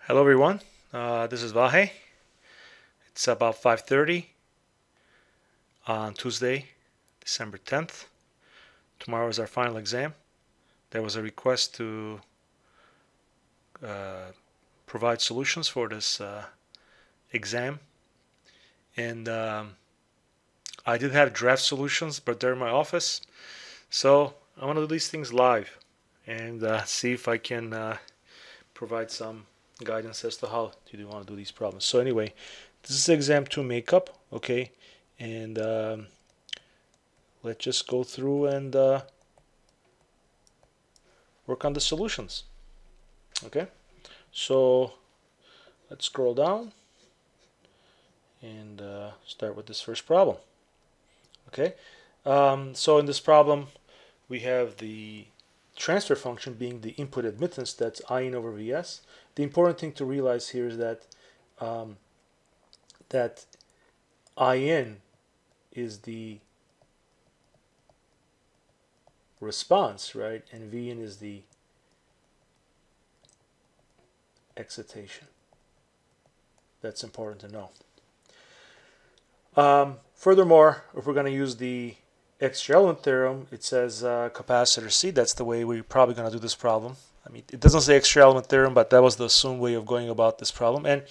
Hello everyone, this is Vahe. It's about 5:30 on Tuesday, December 10th. Tomorrow is our final exam. There was a request to uh, provide solutions for this exam, and I did have draft solutions, but they're in my office, so I want to do these things live and see if I can provide some guidance as to how do you want to do these problems. So anyway, this is exam 2 makeup, okay, and let's just go through and work on the solutions. Okay, so let's scroll down and start with this first problem. Okay, so in this problem we have the transfer function being the input admittance, that's In over Vs. The important thing to realize here is um, that In is the response, right, and Vn is the excitation. That's important to know. Furthermore, if we're going to use the extra element theorem, it says capacitor C. That's the way we're probably going to do this problem. I mean, it doesn't say extra element theorem, but that was the assumed way of going about this problem. And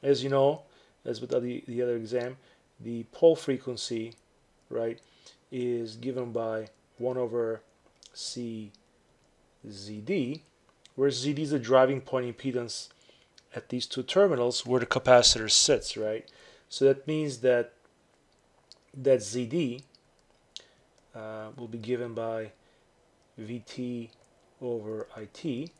as you know, as with the other exam, the pole frequency, right, is given by 1 over C ZD, where ZD is the driving point impedance at these two terminals where the capacitor sits, right? So that means that ZD will be given by Vt over It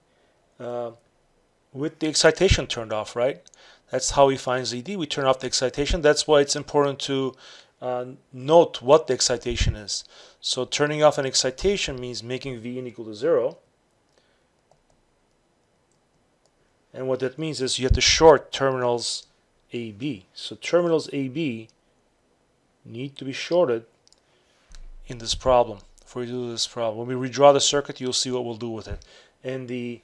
with the excitation turned off, right? That's how we find ZD. We turn off the excitation. That's why it's important to note what the excitation is. So turning off an excitation means making Vn equal to 0. And what that means is you have to short terminals AB. So terminals AB need to be shorted in this problem for you to do this problem. When we redraw the circuit, you'll see what we'll do with it. And the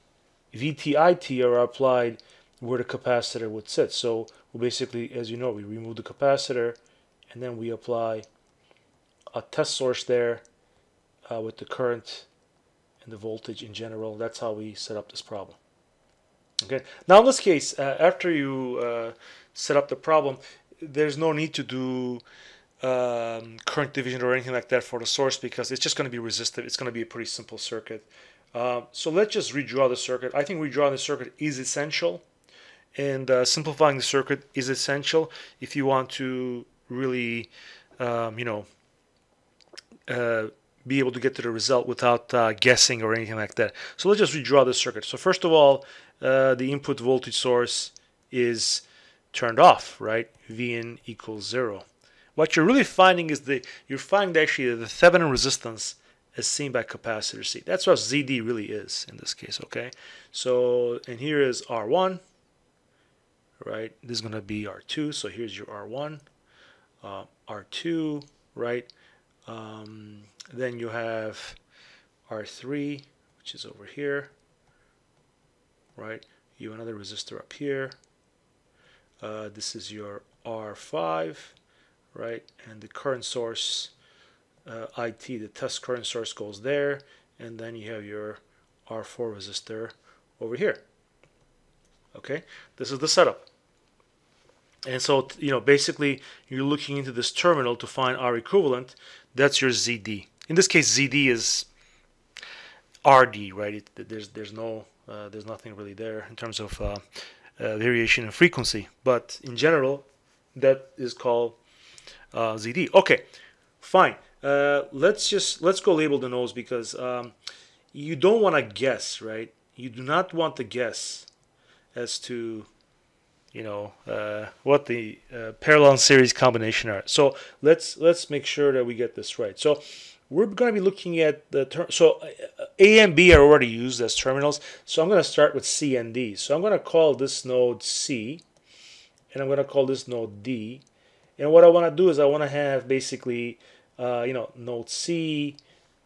VTIT are applied where the capacitor would sit. So we'll basically, as you know, we remove the capacitor and then we apply a test source there with the current and the voltage in general. That's how we set up this problem. Okay. Now in this case, after you set up the problem, there's no need to do current division or anything like that for the source because it's just going to be resistive. It's going to be a pretty simple circuit. So let's just redraw the circuit. I think redrawing the circuit is essential, and simplifying the circuit is essential if you want to really, you know, be able to get to the result without guessing or anything like that. So let's just redraw the circuit. So first of all, the input voltage source is turned off, right? Vn equals 0. What you're really finding is you're finding actually the Thevenin resistance as seen by capacitor C. That's what ZD really is in this case, okay? So, and here is R1, right? This is going to be R2, so here's your R1, R2, right? Then you have R3, which is over here, right? You have another resistor up here. This is your R5, right? And the current source, IT, the test current source goes there, and then you have your R4 resistor over here. Okay, this is the setup. And so, you know, basically you're looking into this terminal to find R equivalent. That's your ZD. In this case, ZD is RD, right? There's nothing really there in terms of variation in frequency, but in general, that is called ZD. Okay, fine. Let's go label the nodes because you don't want to guess, right? You do not want to guess as to, you know, what the parallel series combination are. So let's make sure that we get this right. So we're going to be looking at the term. So A and B are already used as terminals. So I'm going to start with C and D. So I'm going to call this node C, and I'm going to call this node D. And what I want to do is I want to have basically, you know, node C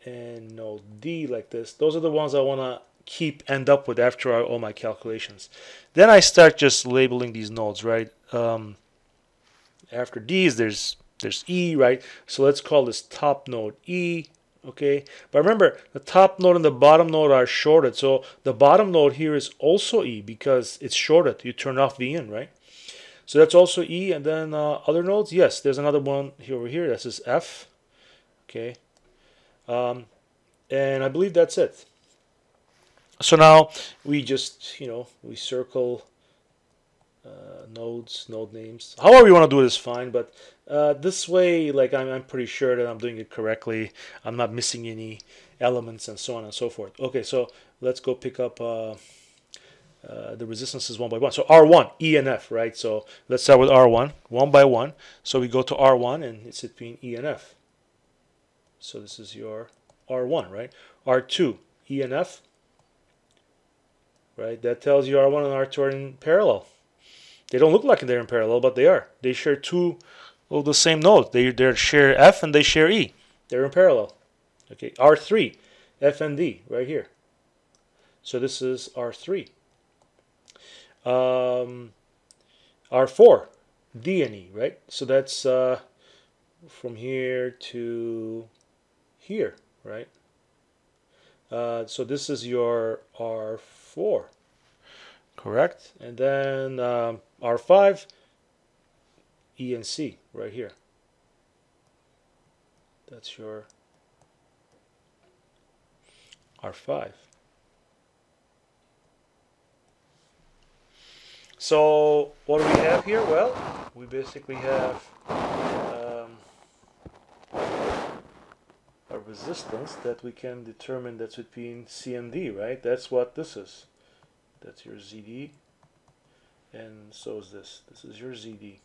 and node D like this. Those are the ones I want to end up with after all my calculations. Then I start just labeling these nodes, right? After these, there's E, right? So let's call this top node E, okay? But remember, the top node and the bottom node are shorted. So the bottom node here is also E because it's shorted. You turn off the in, right? So that's also E. And then other nodes, yes, there's another one here over here. This is F, okay? And I believe that's it. So now we just, we circle nodes, node names. However you want to do it is fine, but this way, like I'm pretty sure that I'm doing it correctly. I'm not missing any elements and so on and so forth. Okay, so let's go pick up the resistances one by one. So R1, E and F, right? So let's start with R1, one by one. So we go to R1 and it's between E and F. So this is your R1, right? R2, E and F, right? That tells you R1 and R2 are in parallel. They don't look like they're in parallel, but they are. They share two of the same nodes. They share F and they share E. They're in parallel. Okay, R3, F and D, right here. So this is R3. R4, D and E, right? So that's from here to here, right? So this is your R4, correct? And then R5, E and C, right here. That's your R5. So what do we have here? Well, we basically have a resistance that we can determine that's between C and D, right? That's what this is. That's your ZD. And so is this. This is your ZD.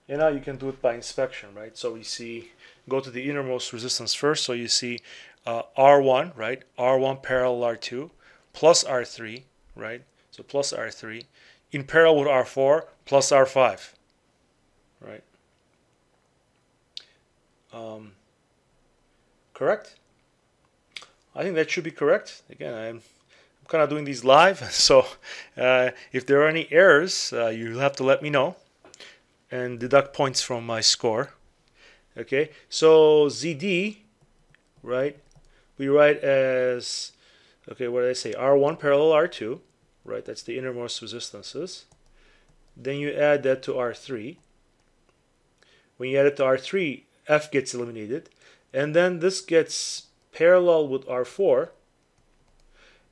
And now you can do it by inspection, right? So we see, go to the innermost resistance first. So you see R1, right? R1 parallel R2 plus R3, right? So plus R3 in parallel with R4 plus R5, right? Correct? I think that should be correct. Again, I'm kind of doing these live, so if there are any errors, you'll have to let me know and deduct points from my score. Okay, so ZD, right, we write as, okay, what did I say? R1 parallel R2, right, that's the innermost resistances. Then you add that to R3. When you add it to R3, F gets eliminated. And then this gets parallel with R4.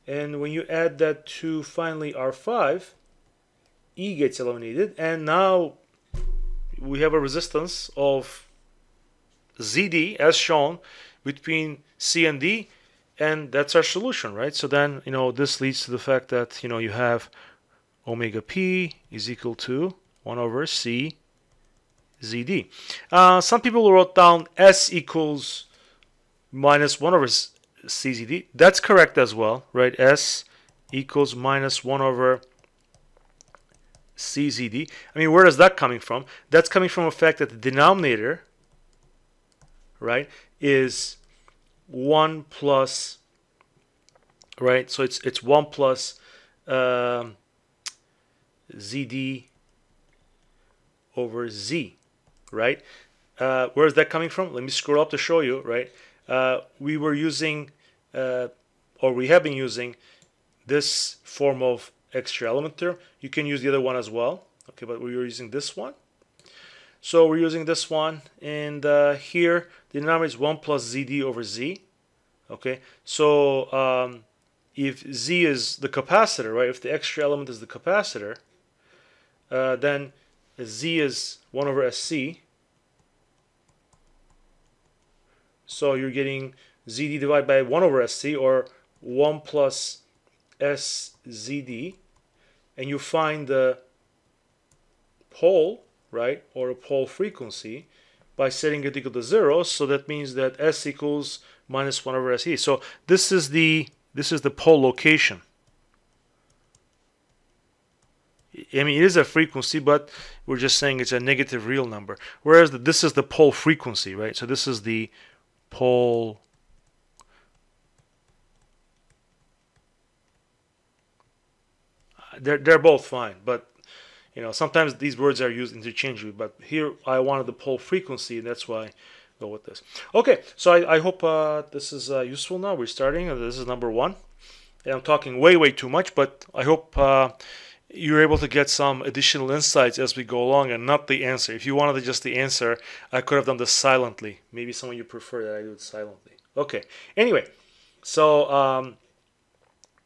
And when you add that to finally R5, E gets eliminated. And now we have a resistance of ZD as shown between C and D. And that's our solution, right? So then, this leads to the fact that, you have omega P is equal to 1 over C ZD. Some people wrote down S equals minus 1 over CZD. That's correct as well, right? S equals minus 1 over CZD. I mean, where is that coming from? That's coming from the fact that the denominator, right, is 1 plus, right? So it's 1 plus ZD over Z, right? Where is that coming from? Let me scroll up to show you, right? We were using, or we have been using this form of extra element term. You can use the other one as well, okay, but we were using this one. So we're using this one, and here the denominator is 1 plus ZD over Z, okay? So if Z is the capacitor, right, if the extra element is the capacitor, then Z is 1 over SC. So you're getting ZD divided by 1 over SC, or 1 plus SZD. And you find the pole, right, or a pole frequency by setting it equal to 0. So that means that S equals minus 1 over SE. So this is the pole location. I mean, it is a frequency, but we're just saying it's a negative real number. Whereas this is the pole frequency, right? So this is the pole they're both fine, but sometimes these words are used interchangeably. But here I wanted the pole frequency, and that's why I go with this. Okay, so I hope this is useful. Now we're starting. This is number 1, and I'm talking way too much, but I hope you're able to get some additional insights as we go along, and not the answer. If you wanted just the answer, I could have done this silently. Maybe some of you prefer that I do it silently. Okay. Anyway, so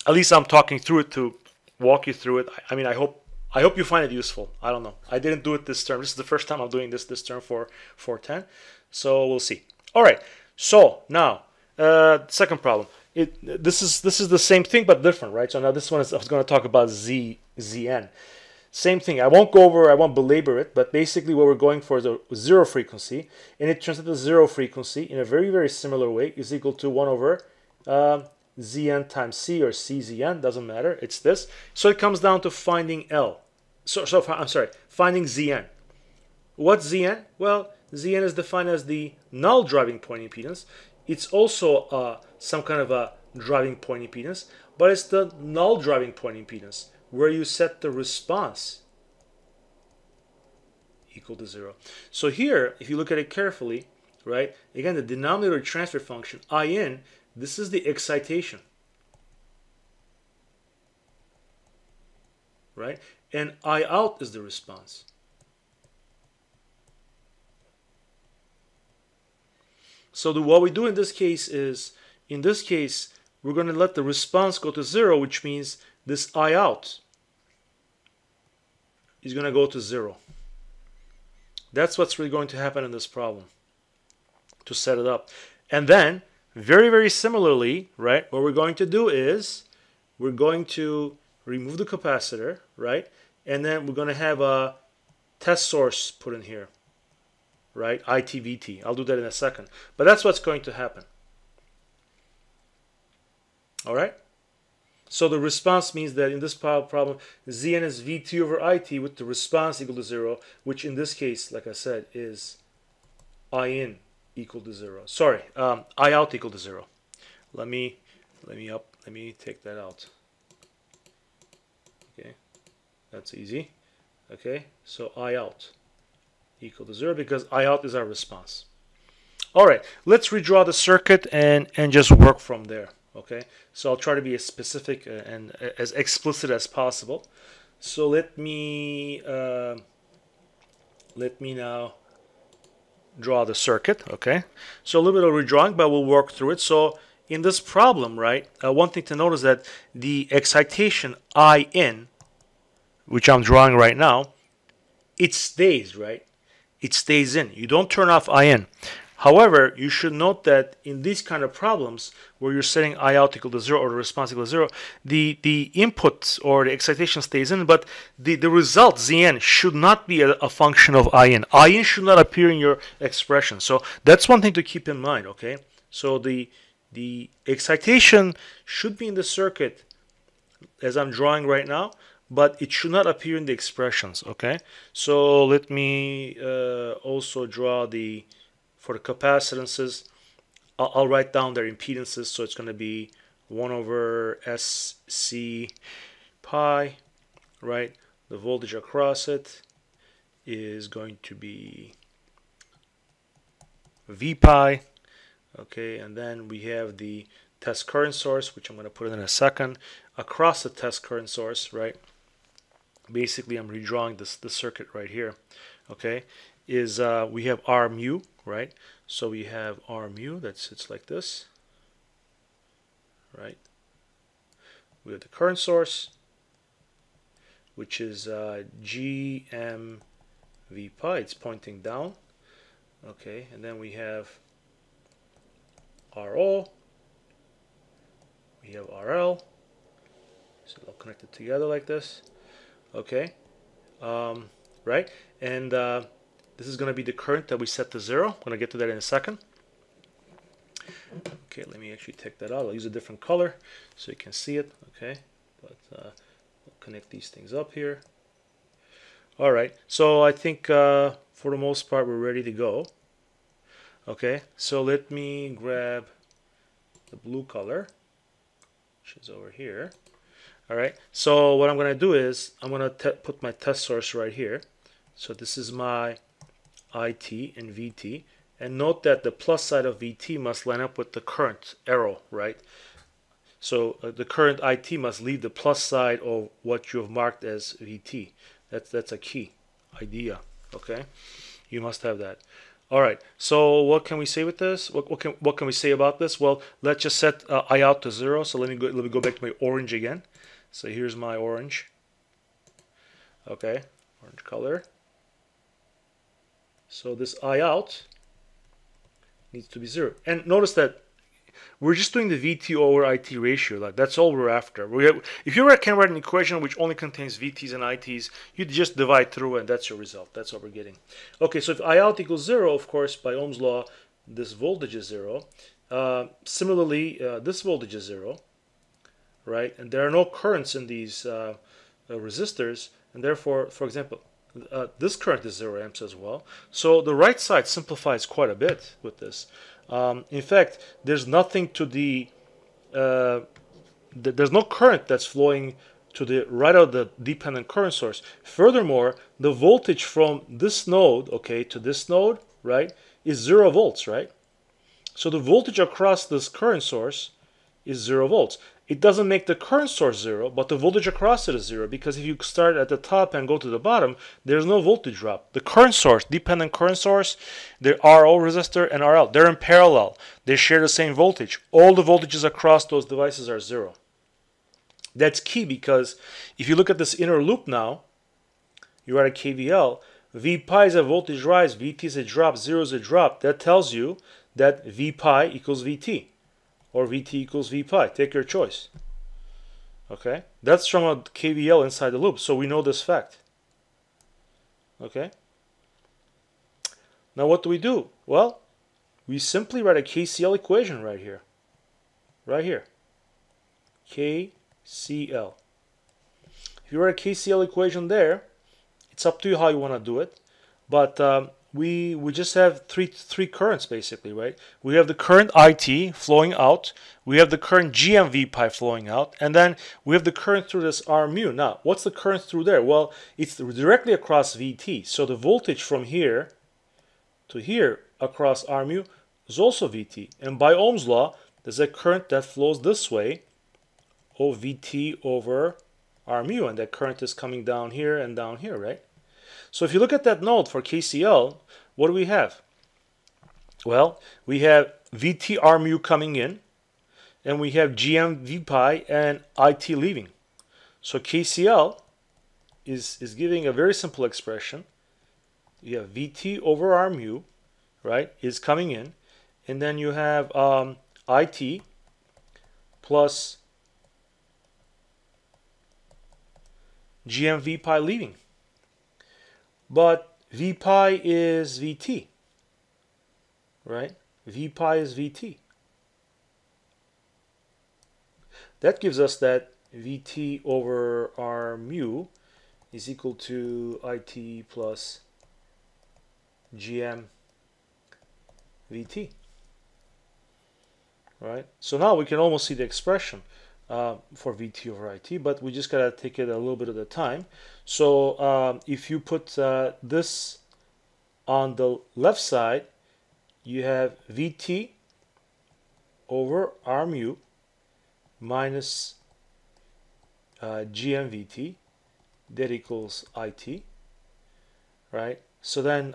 at least I'm talking through it to walk you through it. I mean, I hope you find it useful. I don't know. I didn't do it this term. This is the first time I'm doing this term for 410. So we'll see. All right. So now, second problem. This is the same thing but different, right? So now this one I was going to talk about Zn. Same thing. I won't belabor it, but basically what we're going for is a zero frequency, and it turns out the zero frequency in a very similar way is equal to 1 over Zn times C, or Czn, doesn't matter. It's this. So it comes down to finding L. I'm sorry, finding Zn. What's Zn? Well, Zn is defined as the null driving point impedance. It's also some kind of a driving point impedance, but it's the null driving point impedance where you set the response equal to 0. So here, if you look at it carefully, right, again, the denominator transfer function, In, this is the excitation, right? And I out is the response. So what we do in this case is, we're going to let the response go to 0, which means this I out is going to go to 0. That's what's really going to happen in this problem to set it up. And then, very similarly, right, what we're going to do is we're going to remove the capacitor, right, and then we're going to have a test source put in here, right, ITVT. I'll do that in a second. But that's what's going to happen. All right? So the response means that in this problem, Zn is Vt over It with the response equal to 0, which in this case, like I said, is In equal to 0. Sorry, I out equal to 0. Let me take that out. Okay, that's easy. Okay, so I out equal to 0 because I out is our response. All right, let's redraw the circuit and just work from there. Okay, so I'll try to be as specific and as explicit as possible. So let me now draw the circuit. Okay, so a little bit of redrawing, but we'll work through it. So in this problem, right, one thing to note is that the excitation In, which I'm drawing right now, it stays, right? It stays in. You don't turn off In. However, you should note that in these kind of problems where you're setting I out equal to 0 or the response equal to 0, the input or the excitation stays in, but the result, Zn, should not be a function of In. In should not appear in your expression. So that's one thing to keep in mind, okay? So the excitation should be in the circuit as I'm drawing right now, but it should not appear in the expressions, okay? So let me also draw for the capacitances, I'll write down their impedances. So it's going to be 1 over SC pi, right? The voltage across it is going to be V pi, okay? And then we have the test current source, which I'm going to put in a second, across the test current source, right? Basically, I'm redrawing the circuit right here, okay? Is we have R mu, right? So we have R mu that sits like this, right? We have the current source, which is GM V pi. It's pointing down, okay? And then we have RO, we have RL, so they'll connect it together like this, okay? Right? And this is going to be the current that we set to 0. I'm going to get to that in a second. Okay, let me actually take that out. I'll use a different color so you can see it. Okay, but we'll connect these things up here. All right, so I think for the most part we're ready to go. Okay, so let me grab the blue color, which is over here. All right. So what I'm going to do is I'm going to put my test source right here. So this is my IT and VT. And note that the plus side of VT must line up with the current arrow, right? So the current IT must leave the plus side of what you have marked as VT. That's a key idea, okay? You must have that. All right, so what can we say with this? What can we say about this? Well, let's just set I out to 0. So let me go back to my orange again. So here's my orange. Okay, orange color. So this I out needs to be 0. And notice that we're just doing the VT over IT ratio. Like that's all we're after. If you can write an equation which only contains VTs and ITs, you just divide through and that's your result. That's what we're getting. Okay, so if I out equals 0, of course, by Ohm's law, this voltage is 0. Similarly, this voltage is 0, right? And there are no currents in these resistors, and therefore, for example, this current is 0 amps as well. So the right side simplifies quite a bit with this. In fact, there's nothing to there's no current that's flowing to the right of the dependent current source. Furthermore, the voltage from this node, okay, to this node, right, is 0 volts, right? So the voltage across this current source is 0 volts. It doesn't make the current source 0, but the voltage across it is 0, because if you start at the top and go to the bottom, there's no voltage drop. The current source, dependent current source, the RO resistor and RL, they're in parallel. They share the same voltage. All the voltages across those devices are 0. That's key, because if you look at this inner loop now, you write a KVL, V pi is a voltage rise, VT is a drop, 0 is a drop. That tells you that V pi equals VT. Or VT equals V pi. Take your choice. Okay? That's from a KVL inside the loop, so we know this fact. Okay? Now what do? Well, we simply write a KCL equation right here. Right here. KCL. If you write a KCL equation there, it's up to you how you want to do it. But we just have three currents basically, right? We have the current IT flowing out, we have the current GM pi flowing out, and then we have the current through this R mu. Now, what's the current through there? Well, it's directly across VT. So the voltage from here to here across R mu is also VT. And by Ohm's law, there's a current that flows this way, VT over R mu, and that current is coming down here and down here, right? So if you look at that node for KCL, what do we have? Well, we have VT R mu coming in, and we have GM V pi and IT leaving. So KCL is giving a very simple expression. You have VT over R mu, right, is coming in, and then you have IT plus GM V pi leaving. But V pi is VT, right? V pi is VT. That gives us that VT over R mu is equal to IT plus GM VT, right? So now we can almost see the expression for VT over IT, but we just gotta take it a little bit at a time. So if you put this on the left side, you have VT over R mu minus GM VT, that equals IT, right? So then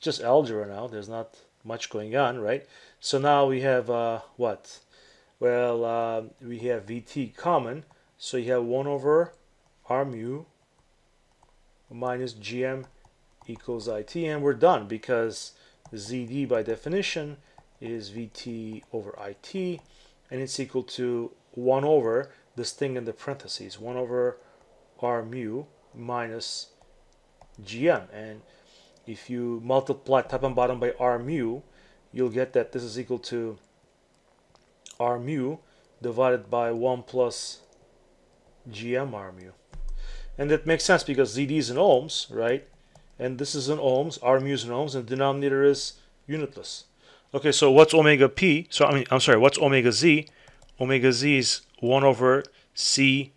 just algebra now, there's not much going on, right? So now we have what? Well, we have VT common, so you have 1 over R mu minus GM equals IT, and we're done, because ZD by definition is VT over IT, and it's equal to 1 over this thing in the parentheses, 1 over R mu minus GM. And if you multiply top and bottom by R mu, you'll get that this is equal to R mu divided by 1 plus GM R mu. And that makes sense because ZD is in ohms, right? And this is in ohms, R mu is in ohms, and the denominator is unitless. Okay, so what's omega p? So I'm sorry, what's omega z? Omega z is 1 over C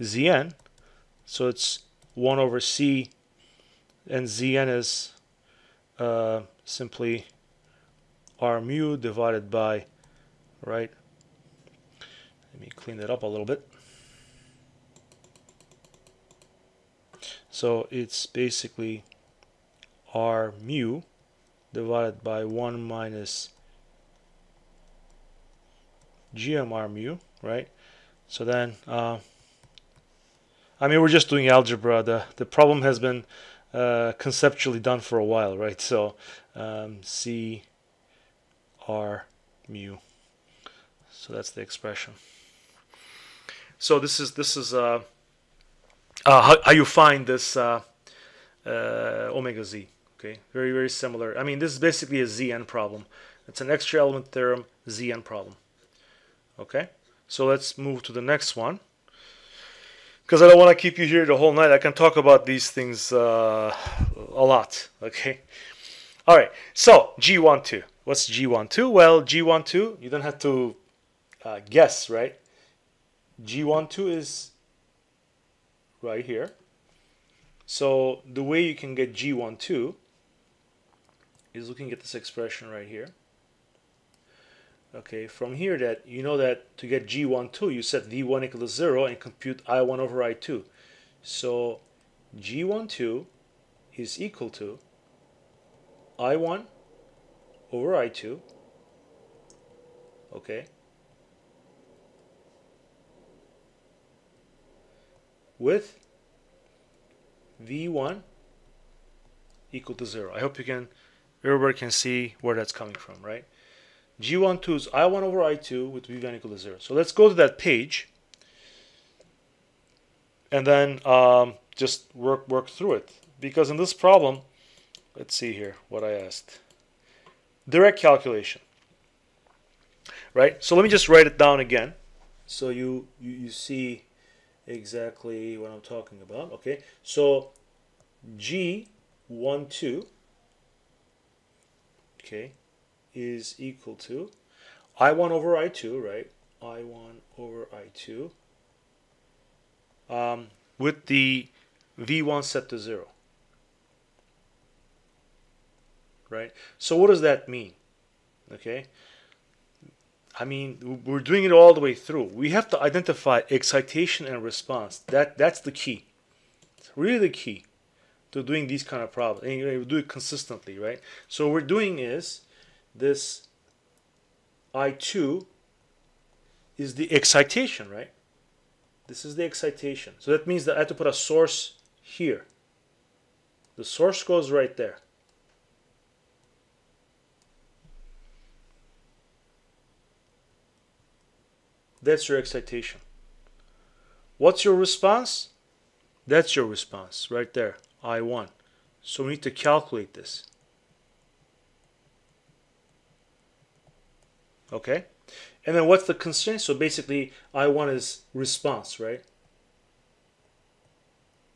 Zn. So it's 1 over C, and Zn is simply R mu divided by, right? Let me clean that up a little bit. So it's basically R mu divided by 1 minus GM R mu, right? So then, I mean, we're just doing algebra. The problem has been conceptually done for a while, right? So C R mu. So that's the expression. So this is how you find this omega z. Okay, very, very similar. I mean, this is basically a Zn problem. It's an extra element theorem Zn problem. Okay, so let's move to the next one, because I don't want to keep you here the whole night. I can talk about these things a lot. Okay, all right. So G12. What's G12? Well, G12, you don't have to guess, right? G12 is right here. So the way you can get G12 is looking at this expression right here. Okay, from here that you know that to get G12 you set V1 equal to 0 and compute I1 over I2. So G12 is equal to I1 over I2. Okay. With V1 equal to 0. I hope everybody can see where that's coming from, right? G12 is I1 over I2 with V1 equal to 0. So let's go to that page and then just work through it. Because in this problem, let's see here what I asked. Direct calculation, right? So let me just write it down again so you see exactly what I'm talking about. Okay, so G12, okay, is equal to I1 over I2, right? I1 over I2 with the V1 set to 0, right? So what does that mean? Okay, I mean, we're doing it all the way through. We have to identify excitation and response. That's the key. It's really the key to doing these kind of problems. And you do it consistently, right? So what we're doing is this I2 is the excitation, right? This is the excitation. So that means that I have to put a source here. The source goes right there. That's your excitation. What's your response? That's your response right there, I1. So we need to calculate this. Okay? And then what's the constraint? So basically, I1 is response, right?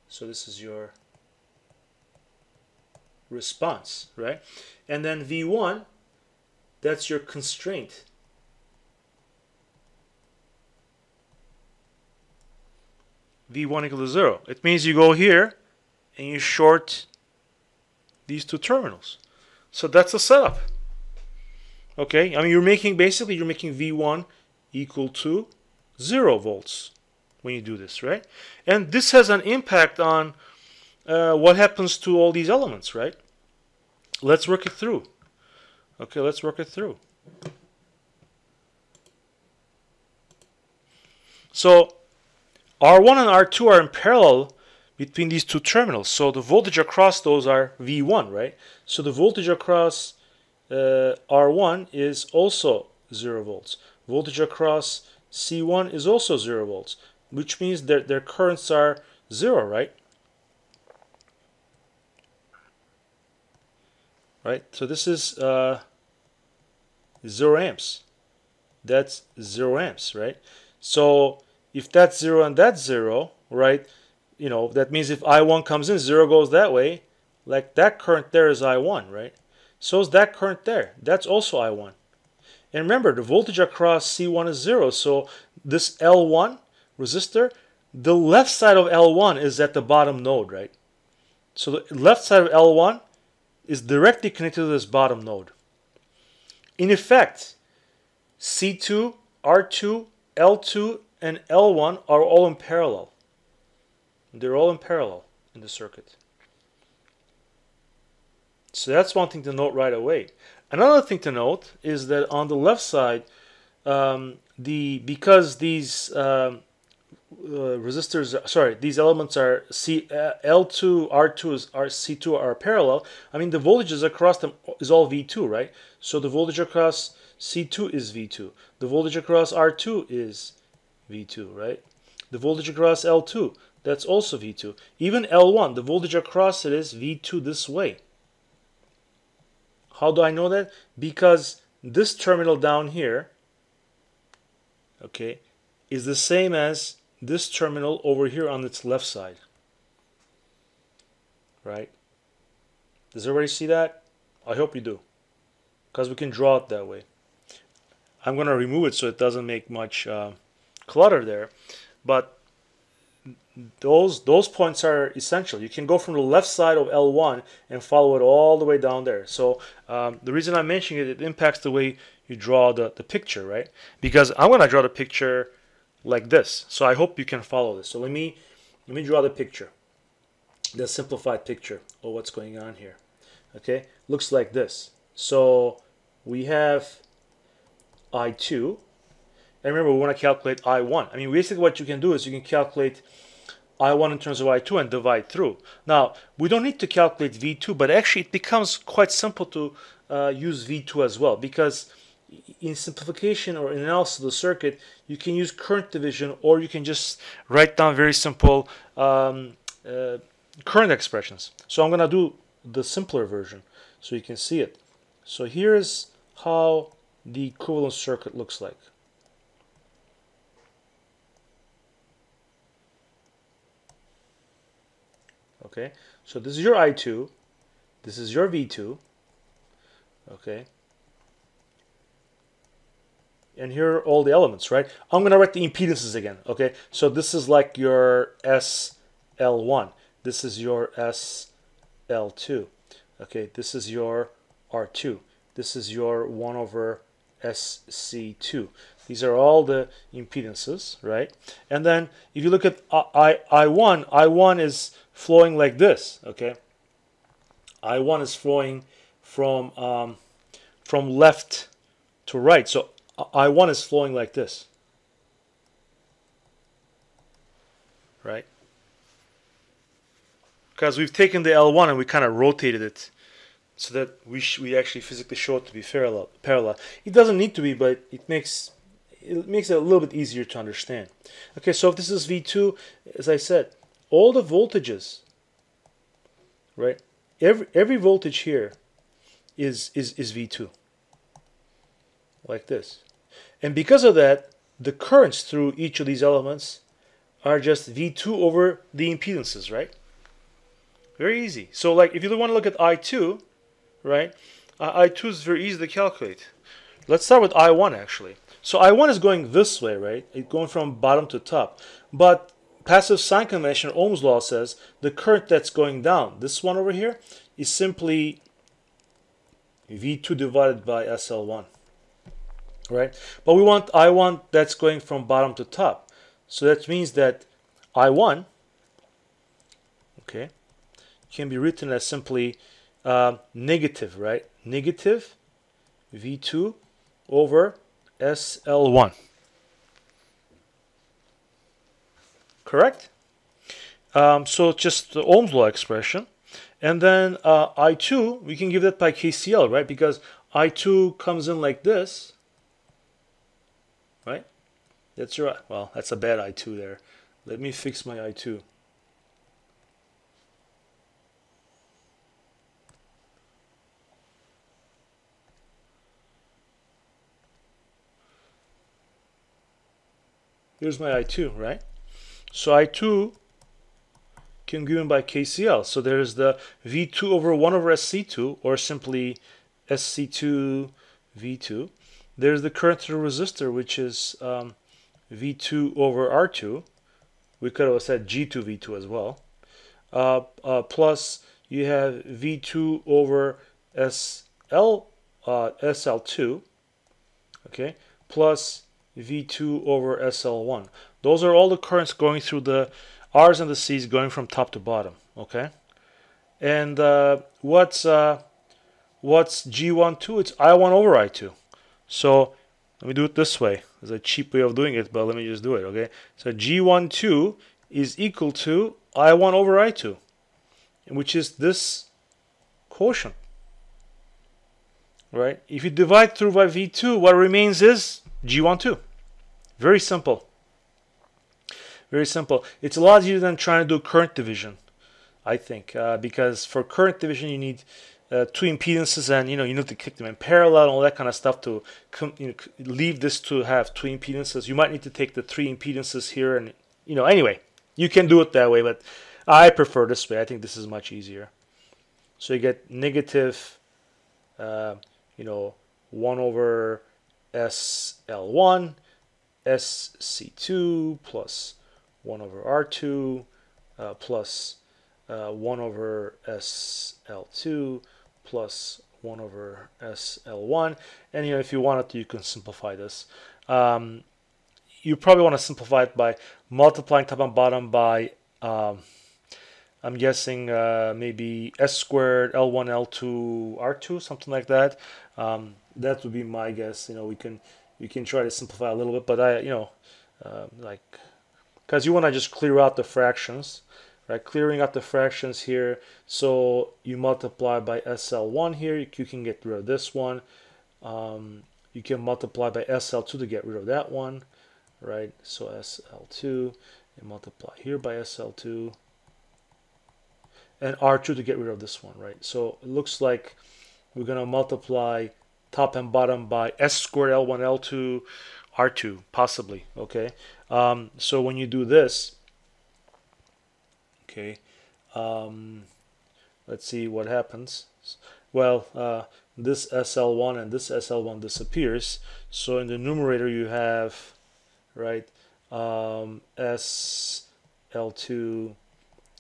So this is your response, right? And then V1, that's your constraint. V1 equal to 0. It means you go here and you short these two terminals. So that's the setup. Okay, I mean you're making V1 equal to 0 volts when you do this, right? And this has an impact on what happens to all these elements, right? Let's work it through. Okay, let's work it through. So R1 and R2 are in parallel between these two terminals. So the voltage across those are V1, right? So the voltage across R1 is also 0 volts. Voltage across C1 is also 0 volts, which means that their currents are 0, right? Right? So this is 0 amps. That's 0 amps, right? So if that's 0 and that's 0, right, you know, that means if I1 comes in, 0 goes that way. Like that current there is I1, right? So is that current there. That's also I1. And remember, the voltage across C1 is 0. So this L1 resistor, the left side of L1 is at the bottom node, right? So the left side of L1 is directly connected to this bottom node. In effect, C2, R2, L2, and L1 are all in parallel. They're all in parallel in the circuit. So that's one thing to note right away. Another thing to note is that on the left side, because these these elements are L2, R2, C2 are parallel. I mean, the voltages across them is all V2, right? So the voltage across C2 is V2. The voltage across R2 is V2, right? The voltage across L2, that's also V2. Even L1, the voltage across it is V2 this way. How do I know that? Because this terminal down here, okay, is the same as this terminal over here on its left side. Right? Does everybody see that? I hope you do, because we can draw it that way. I'm going to remove it so it doesn't make much clutter there, but those points are essential. You can go from the left side of L1 and follow it all the way down there. So the reason I'm mentioning it, it impacts the way you draw the picture, right? Because I'm going to draw the picture like this. So I hope you can follow this. So let me draw the picture, the simplified picture of what's going on here. Okay, looks like this. So we have I2, and remember we want to calculate I1. I mean, basically what you can do is you can calculate I1 in terms of I2 and divide through. Now, we don't need to calculate V2, but actually it becomes quite simple to use V2 as well, because in simplification or in analysis of the circuit, you can use current division, or you can just write down very simple current expressions. So I'm going to do the simpler version so you can see it. So here's how the equivalent circuit looks like. Okay, so this is your I2, this is your V2, okay, and here are all the elements, right? I'm going to write the impedances again, okay? So this is like your SL1, this is your SL2, okay, this is your R2, this is your 1 over SC2. These are all the impedances, right? And then if you look at I1 is flowing like this, okay? I1 is flowing from left to right. So I1 is flowing like this, right? Because we've taken the L1 and we kind of rotated it so that we actually physically show it to be parallel. It doesn't need to be, but it makes it a little bit easier to understand. Okay, so if this is V2, as I said, all the voltages, right? Every voltage here is V2, like this. And because of that, the currents through each of these elements are just V2 over the impedances, right? Very easy. So like if you want to look at I2, right? I2 is very easy to calculate. Let's start with I1 actually. So I1 is going this way, right? It's going from bottom to top. But passive sign convention, Ohm's law says the current that's going down, this one over here, is simply V2 divided by SL1, right? But we want I1 that's going from bottom to top. So that means that I1, okay, can be written as simply negative, right? Negative V2 over SL1. Correct? So just the Ohm's law expression. And then I2, we can give that by KCL, right? Because I2 comes in like this, right? That's right. Well, that's a bad I2 there. Let me fix my I2. Here's my I2, right? So I2 can be given by KCL. So there's the V2 over 1 over SC2, or simply SC2 V2. There's the current through resistor, which is V2 over R2. We could have said G2 V2 as well. Plus you have V2 over SL2, okay, plus V2 over SL1. Those are all the currents going through the R's and the C's going from top to bottom, okay? And what's G12? It's I1 over I2. So let me do it this way. There's a cheap way of doing it, but let me just do it, okay? So G12 is equal to I1 over I2, which is this quotient, right? If you divide through by V2, what remains is G12. Very simple. Very simple. It's a lot easier than trying to do current division, I think, because for current division you need two impedances, and you need to keep them in parallel and all that kind of stuff to leave this to have two impedances. You might need to take the three impedances here, and anyway, you can do it that way, but I prefer this way. I think this is much easier. So you get negative 1 over SL1 SC2 plus 1 over R2 plus 1 over SL2 plus 1 over SL1. And if you wanted to, you can simplify this. You probably want to simplify it by multiplying top and bottom by I'm guessing maybe S squared L1 L2 R2, something like that. That would be my guess. You can try to simplify a little bit, but because you want to just clear out the fractions, right? Clearing out the fractions here, so you multiply by SL1 here, you can get rid of this one. You can multiply by SL2 to get rid of that one, right? So SL2, and multiply here by SL2, and R2 to get rid of this one, right? So it looks like we're going to multiply top and bottom by S squared L1 L2 R2, possibly, okay? So when you do this, okay, let's see what happens. Well, this SL1 and this SL1 disappears, so in the numerator you have, right, SL2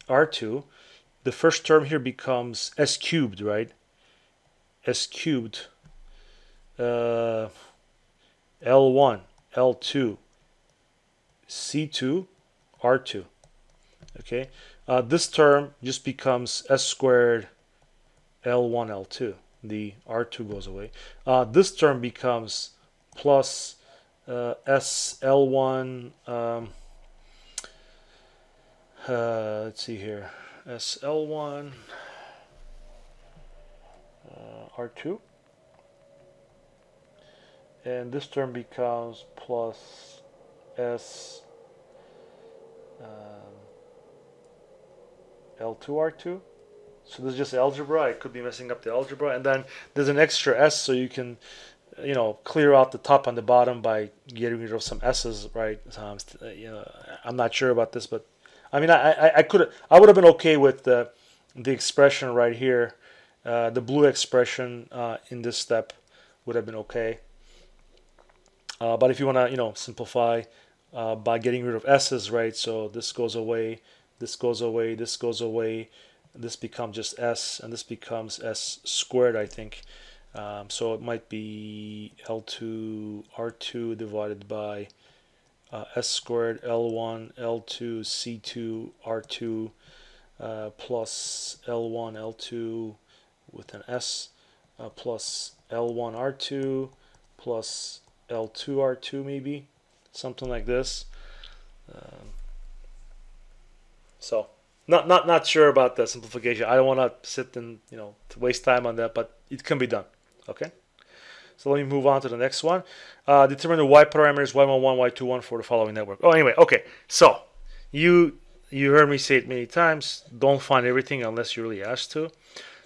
R2. The first term here becomes S cubed, right? S cubed L1, L2, C2, R2. Okay, this term just becomes S squared L1, L2. The R2 goes away. This term becomes plus SL1. Let's see here. SL1 R2, and this term becomes plus S L2 R2. So this is just algebra. I could be messing up the algebra, and then there's an extra S, so you can clear out the top and the bottom by getting rid of some S's, right? I'm not sure about this, but I mean, I would have been okay with the expression right here, the blue expression in this step would have been okay. But if you want to, simplify by getting rid of S's, right? So this goes away, this goes away, this goes away, this becomes just S, and this becomes S squared, I think. So it might be L2 R2 divided by S squared L1 L2 C2 R2 plus L1 L2 with an S plus L1 R2 plus L2 R2, maybe something like this. So not sure about the simplification. I don't want to sit and to waste time on that, but it can be done. Okay. So let me move on to the next one. Determine the y parameters y11, y21 for the following network. Oh, anyway, okay. So you heard me say it many times. Don't find everything unless you're really asked to.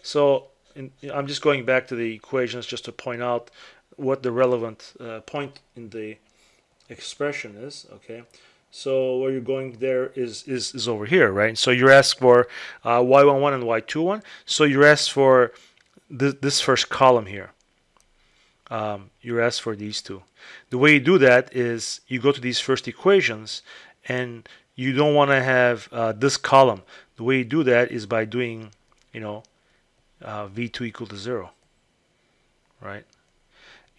So I'm just going back to the equations just to point out what the relevant point in the expression is. Okay. So where you're going there is over here, right? So you're asked for y11 and y21. So you're asked for this first column here. You're asked for these two. The way you do that is you go to these first equations and you don't want to have this column. The way you do that is by doing, V2 equal to 0, right?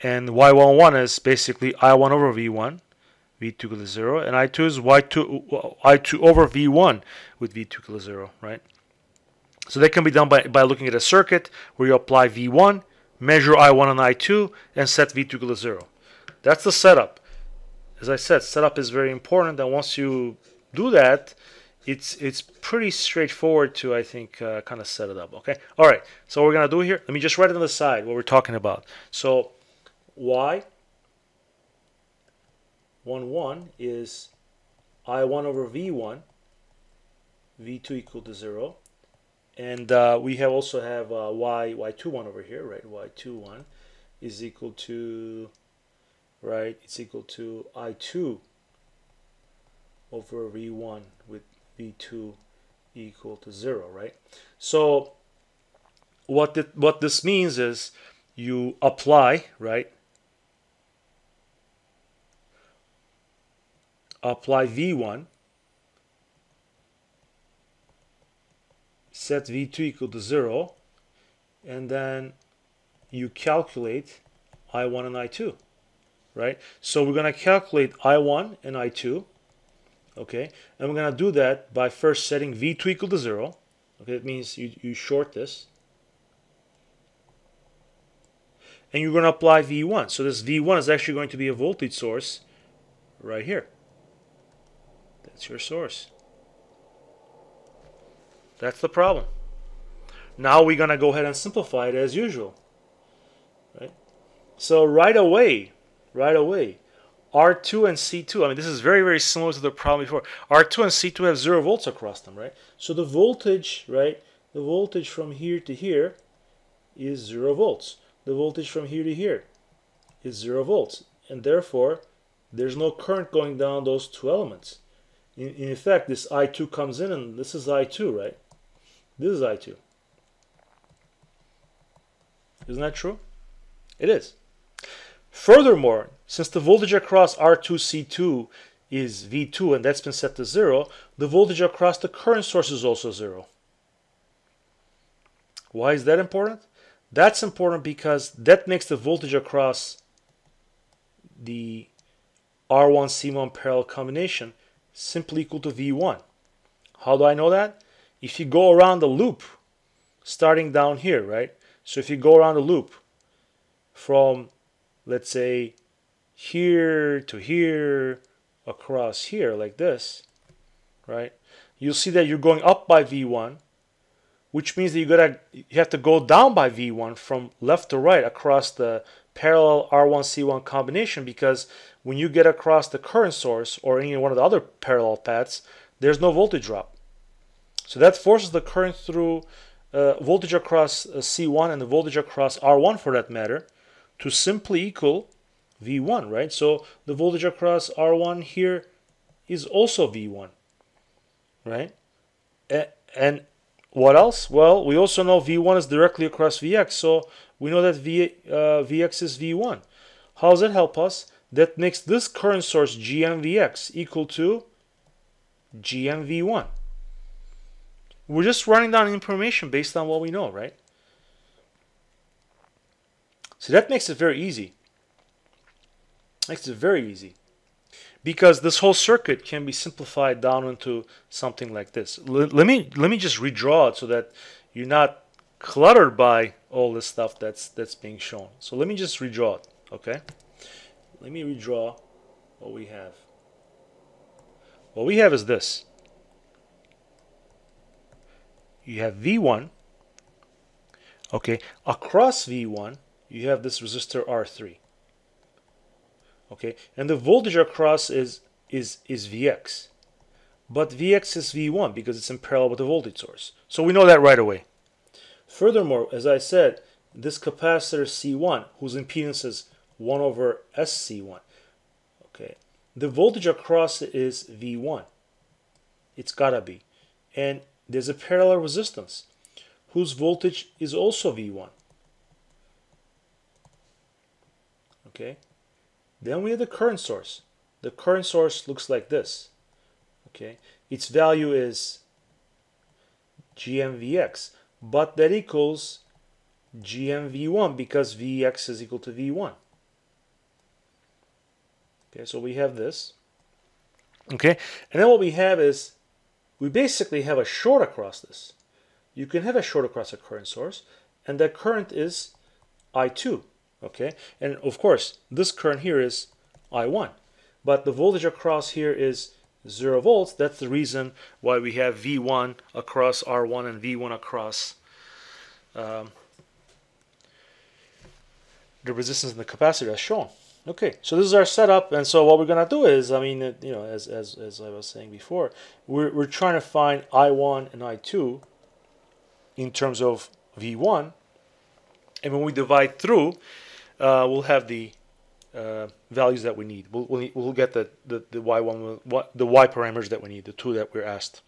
And y11 is basically I1 over V1, V2 equal to 0, and I2 is I2 over V1 with V2 equal to 0, right? So that can be done by looking at a circuit where you apply V1, measure I1 and I2, and set V2 equal to 0. That's the setup. As I said, setup is very important, and once you do that, it's pretty straightforward to, I think, kind of set it up, okay? All right, so what we're going to do here, let me just write it on the side what we're talking about. So y11 is I1 over V1, V2 equal to 0, and we also have y21 over here, right? Y21 is equal to, right, it's equal to I2 over V1 with V2 equal to 0, right? So what this means is you apply, right? Apply V1, set V2 equal to 0, and then you calculate I1 and I2, right? So we're going to calculate I1 and I2, okay? And we're going to do that by first setting V2 equal to 0. Okay, that means you short this. And you're going to apply V1. So this V1 is actually going to be a voltage source right here. That's your source. That's the problem. Now we're going to go ahead and simplify it as usual. Right? So right away, R2 and C2, I mean, this is very, very similar to the problem before. R2 and C2 have 0 volts across them, right? So the voltage, right, the voltage from here to here is 0 volts. The voltage from here to here is 0 volts. And therefore, there's no current going down those two elements. In effect, this I2 comes in, and this is I2, right? This is I2. Isn't that true? It is. Furthermore, since the voltage across R2C2 is V2 and that's been set to 0, the voltage across the current source is also 0. Why is that important? That's important because that makes the voltage across the R1C1 parallel combination simply equal to V1. How do I know that? If you go around the loop, starting down here, right? So if you go around the loop from, let's say, here to here, across here, like this, right? You'll see that you're going up by V1, which means that you have to go down by V1 from left to right across the parallel R1C1 combination, because when you get across the current source or any one of the other parallel paths, there's no voltage drop. So that forces the current through voltage across C1 and the voltage across R1 for that matter to simply equal V1, right? So the voltage across R1 here is also V1, right? And what else? Well, we also know V1 is directly across Vx, so we know that Vx is V1. How does that help us? That makes this current source GmVx equal to GmV1. We're just running down information based on what we know, right? So that makes it very easy. Makes it very easy. Because this whole circuit can be simplified down into something like this. Let me just redraw it so that you're not cluttered by all this stuff that's being shown. So let me just redraw it, okay? Let me redraw what we have. What we have is this. You have V1, okay? Across V1, you have this resistor R3. Okay, and the voltage across is Vx. But Vx is V1 because it's in parallel with the voltage source. So we know that right away. Furthermore, as I said, this capacitor C1, whose impedance is 1 over SC1, okay, the voltage across it is V1. It's gotta be. And there's a parallel resistance whose voltage is also V1. Okay. Then we have the current source. The current source looks like this. okay, its value is GMVX, but that equals GMV1 because Vx is equal to V1. Okay, so we have this. Okay, and then what we have is we basically have a short across this. You can have a short across a current source, and that current is I2. Okay, and of course this current here is I1, but the voltage across here is 0 volts. That's the reason why we have V1 across R1 and V1 across the resistance in the capacitor as shown. Okay, so this is our setup, and so what we're gonna do is, I mean, you know, as I was saying before, we're trying to find I1 and I2 in terms of V1, and when we divide through, we'll have the values that we need. We'll get the Y1, the Y parameters that we need, the two that we're asked.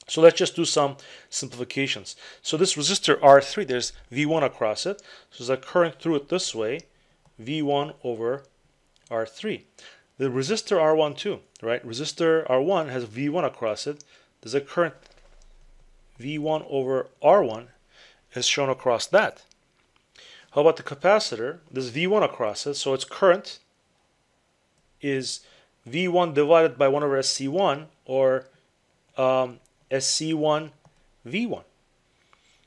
So let's just do some simplifications. So this resistor R3, there's V1 across it. So there's a current through it this way, V1 over R3. The resistor R1 too, right? Resistor R1 has V1 across it. There's a current V1 over R1 is shown across that. How about the capacitor? There's V1 across it, so its current is V1 divided by 1 over SC1, or SC1 V1.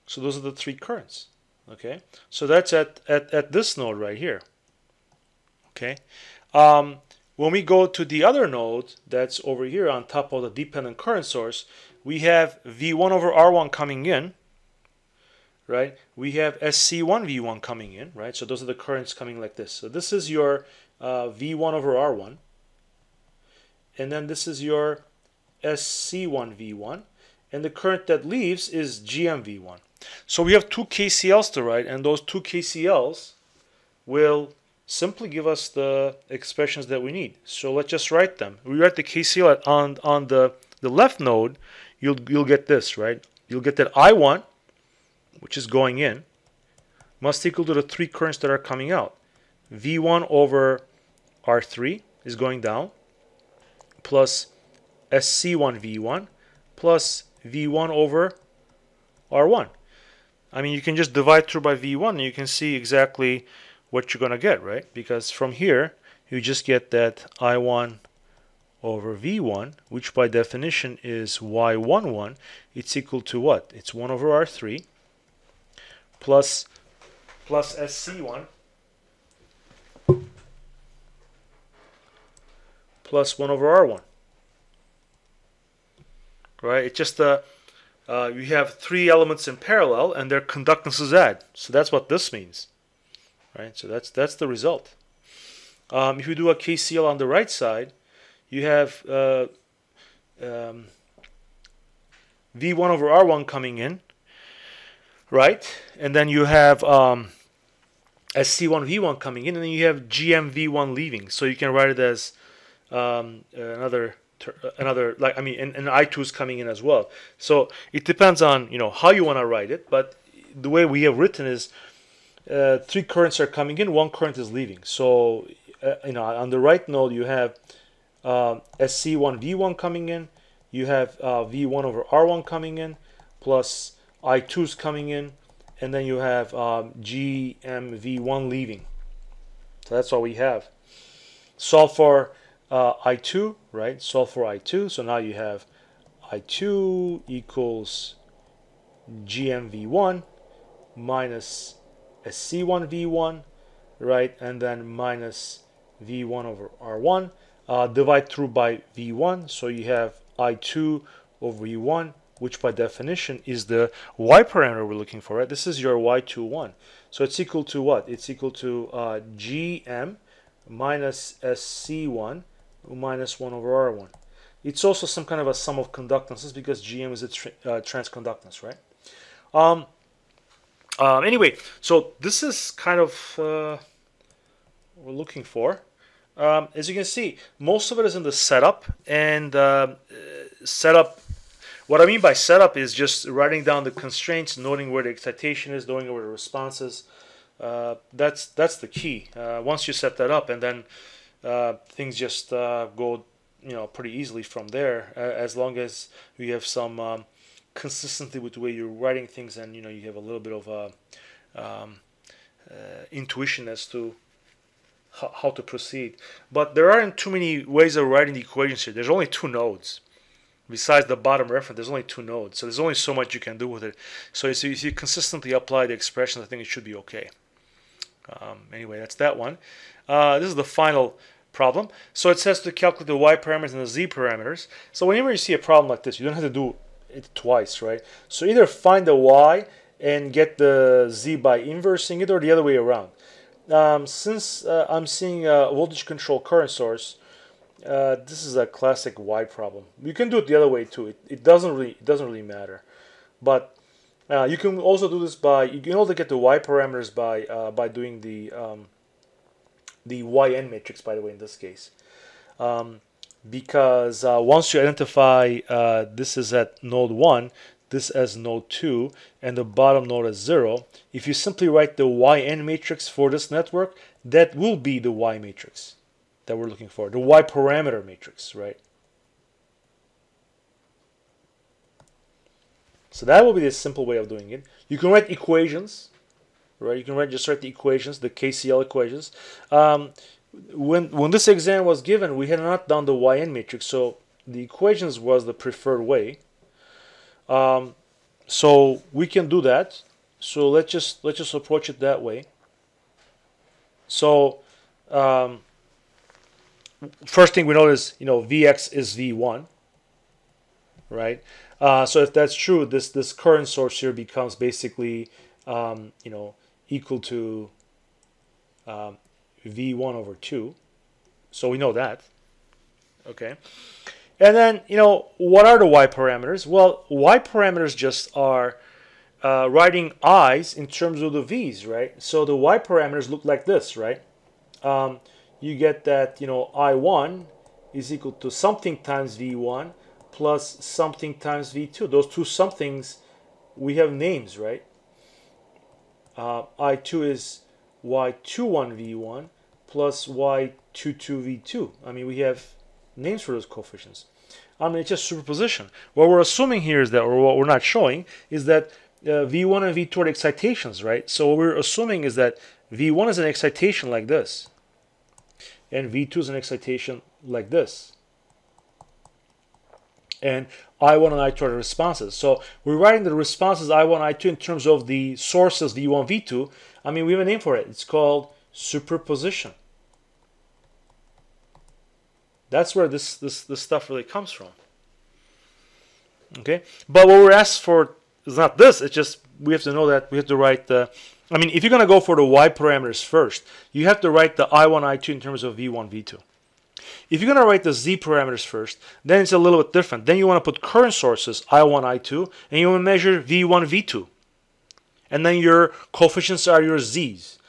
So those are the three currents. Okay, so that's at this node right here. Okay, when we go to the other node that's over here on top of the dependent current source, we have V1 over R1 coming in, right? We have SC1 V1 coming in, right? So those are the currents coming like this. So this is your V1 over R1, and then this is your SC1 V1, and the current that leaves is GMV1. So we have two KCLs to write, and those two KCLs will simply give us the expressions that we need. So let's just write them. We write the KCL on the left node, you'll get this, right? You'll get that I1, which is going in, must equal to the three currents that are coming out. V1 over R3 is going down, plus SC1 V1, plus V1 over R1. I mean, you can just divide through by V1 and you can see exactly what you're going to get, right? Because from here, you just get that I1 over V1, which by definition is Y11. It's equal to what? It's 1 over R3 plus SC1 plus 1 over R1. Right? It's just you have three elements in parallel and their conductances add. So that's what this means. Right? So that's the result. If you do a KCL on the right side, you have V1 over R1 coming in, right? And then you have SC1 V1 coming in, and then you have GMV1 leaving. So you can write it as another, like, I mean, and I2 is coming in as well. So it depends on, you know, how you want to write it, but the way we have written is three currents are coming in, one current is leaving. So you know, on the right node you have SC1 V1 coming in, you have V1 over R1 coming in, plus I2's coming in, and then you have GMV1 leaving. So that's what we have. Solve for I2, right? Solve for I2. So now you have I2 equals GMV1 minus SC1 V1, right? And then minus V1 over R1. Divide through by V1. So you have I2 over V1, which by definition is the Y parameter we're looking for, right? This is your Y21. So it's equal to what? It's equal to GM minus SC1 minus 1 over R1. It's also some kind of a sum of conductances because GM is a transconductance, right? Anyway, so this is kind of what we're looking for. As you can see, most of it is in the setup, and setup. What I mean by setup is just writing down the constraints, noting where the excitation is, knowing where the response is. That's the key. Once you set that up, and then things just go pretty easily from there, as long as you have some consistency with the way you're writing things, and you have a little bit of intuition as to how to proceed. But there aren't too many ways of writing the equations here. There's only two nodes. Besides the bottom reference, there's only two nodes, so there's only so much you can do with it. So if you consistently apply the expressions, I think it should be okay. Anyway, that's that one. This is the final problem. So it says to calculate the y parameters and the z parameters. So whenever you see a problem like this, you don't have to do it twice, right? So either find the y and get the z by inversing it, or the other way around. Since I'm seeing a voltage control current source, this is a classic y problem. You can do it the other way too. It doesn't really matter. But you can also do this you can also get the y parameters by doing the yn matrix, by the way, in this case. Because once you identify this is at node 1, this as node 2, and the bottom node as 0, if you simply write the yn matrix for this network, that will be the y matrix that we're looking for, the y parameter matrix, right? So that will be the simple way of doing it. You can write equations, right? You can just write the equations, the KCL equations. When this exam was given, we had not done the yn matrix, so the equations was the preferred way. So we can do that. So let's just approach it that way. So first thing we know is Vx is V1, right? So if that's true, this current source here becomes basically equal to V1 over 2. So we know that. Okay. And then, what are the y parameters? Well, y parameters just are writing i's in terms of the v's, right? So the y parameters look like this, right? You get that, I1 is equal to something times V1 plus something times V2. Those two somethings, we have names, right? I2 is Y21 V1 plus Y22 V2. I mean, we have names for those coefficients. I mean, it's just superposition. What we're assuming here is that, or what we're not showing, is that V1 and V2 are excitations, right? So what we're assuming is that V1 is an excitation like this, and V2 is an excitation like this. And I1 and I2 are the responses. So we're writing the responses I1, I2 in terms of the sources V1, V2. I mean, we have a name for it. It's called superposition. That's where this stuff really comes from. Okay, but what we're asked for is not this. It's just we have to know that we have to write the. I mean, if you're going to go for the y parameters first, you have to write the I1, I2 in terms of V1, V2. If you're going to write the z parameters first, then it's a little bit different. Then you want to put current sources, I1, I2, and you want to measure V1, V2. And then your coefficients are your z's.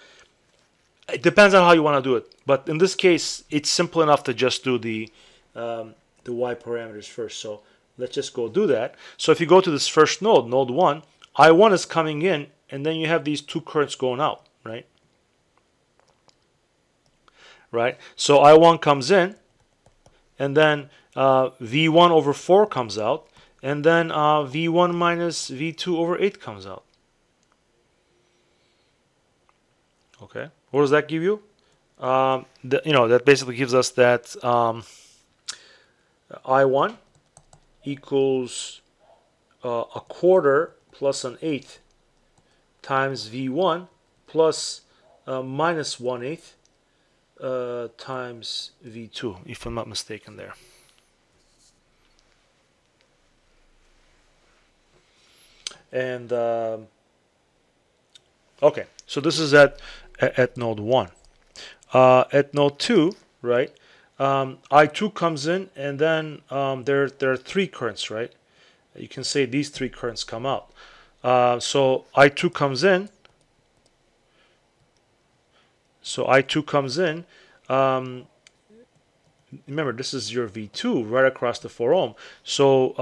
It depends on how you want to do it. But in this case, it's simple enough to just do the y parameters first. So let's just go do that. So if you go to this first node, node 1, I1 is coming in, and then you have these two currents going out, right? Right? So I1 comes in, and then V1 over 4 comes out, and then V1 minus V2 over 8 comes out. Okay, what does that give you? That basically gives us that I1 equals a quarter plus an eighth times V1 plus minus 1/8 times V2, if I'm not mistaken there. And okay, so this is at node 1. At node 2, right, I2 comes in, and then there are three currents, right? You can say these three currents come out. So I2 comes in. So I2 comes in. Remember, this is your V2 right across the 4 ohm. So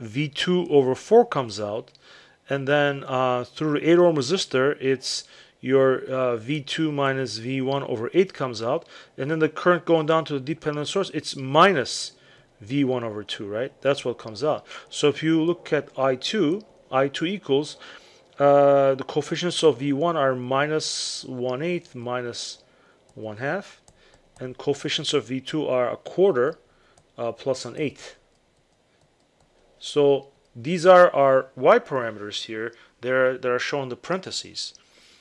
V2 over 4 comes out. And then through the 8 ohm resistor, it's your V2 minus V1 over 8 comes out. And then the current going down to the dependent source, it's minus v1 over 2, right? That's what comes out. So if you look at I2 equals, the coefficients of v1 are minus 1/8, minus 1/2, and coefficients of v2 are a quarter plus an eighth. So these are our y parameters here. They're shown in the parentheses.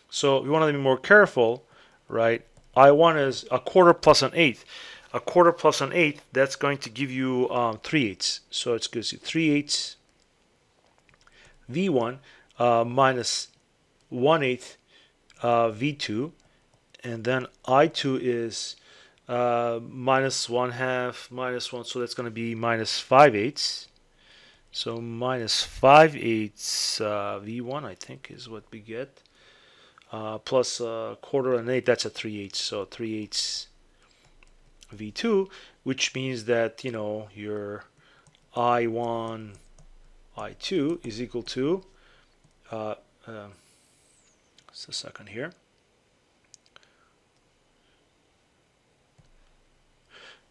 So we want to be more careful, right? I1 is a quarter plus an eighth. A quarter plus an eighth, that's going to give you 3/8. So it's going to be 3/8 V1 minus 1/8 V2. And then I2 is minus 1/2 minus 1. So that's going to be minus 5/8. So minus 5/8 V1, I think, is what we get. Plus a quarter and 8, that's a 3/8. So 3/8 V2, which means that, you know, your I1, I2 is equal to, just a second here.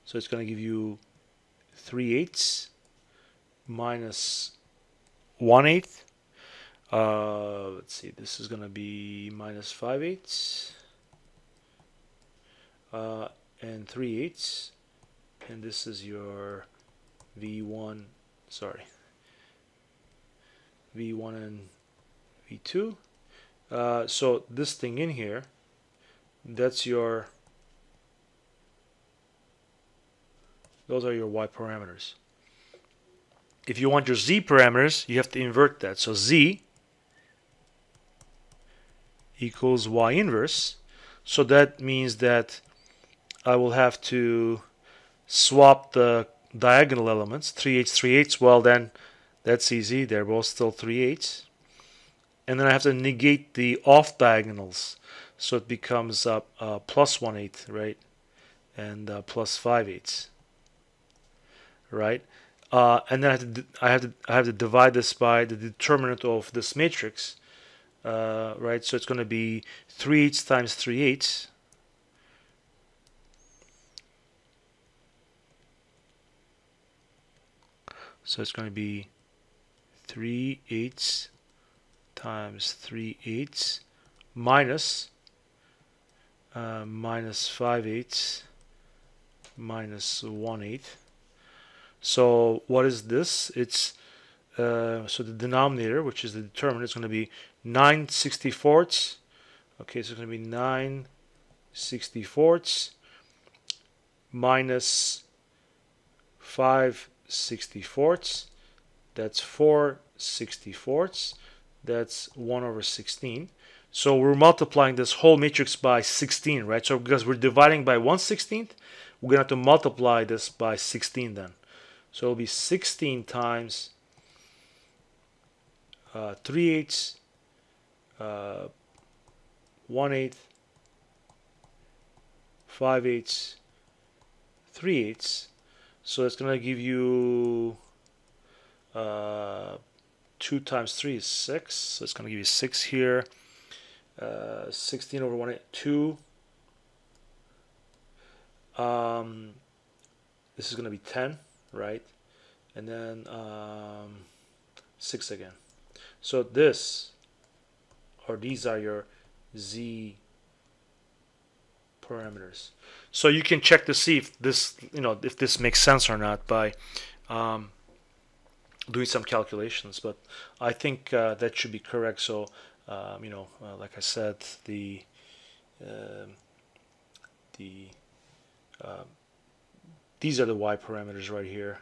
So it's going to give you 3/8 minus 1/8. Let's see, this is going to be minus 5/8 and 3/8, and this is your V1, sorry, V1 and V2. So this thing in here, that's your, those are your y parameters. If you want your z parameters, you have to invert that. So z equals y inverse. So that means that I will have to swap the diagonal elements, 3/8, 3/8. Well, then that's easy. They're both still 3/8. And then I have to negate the off diagonals. So it becomes plus 1/8, right? And plus 5/8, right? And then I have to divide this by the determinant of this matrix, right? So it's going to be 3/8 times 3/8. So it's going to be 3/8 times 3/8 minus minus 5/8 minus 1/8. So what is this? It's so the denominator, which is the determinant, is going to be 9/64. Okay, so it's going to be 9/64 minus 5/64. That's 4/64. That's 1 over 16. So we're multiplying this whole matrix by 16, right? So because we're dividing by 1/16, we're going to have to multiply this by 16 then. So it'll be 16 times 3/8, 1/8, 5/8, 3/8. So it's going to give you 2 times 3 is 6. So it's going to give you 6 here. 16 over 1/8, 2. This is going to be 10, right? And then 6 again. So this, or these are your z parameters. So you can check to see if this, you know, if this makes sense or not by doing some calculations. But I think that should be correct. So you know, like I said, these are the y parameters right here,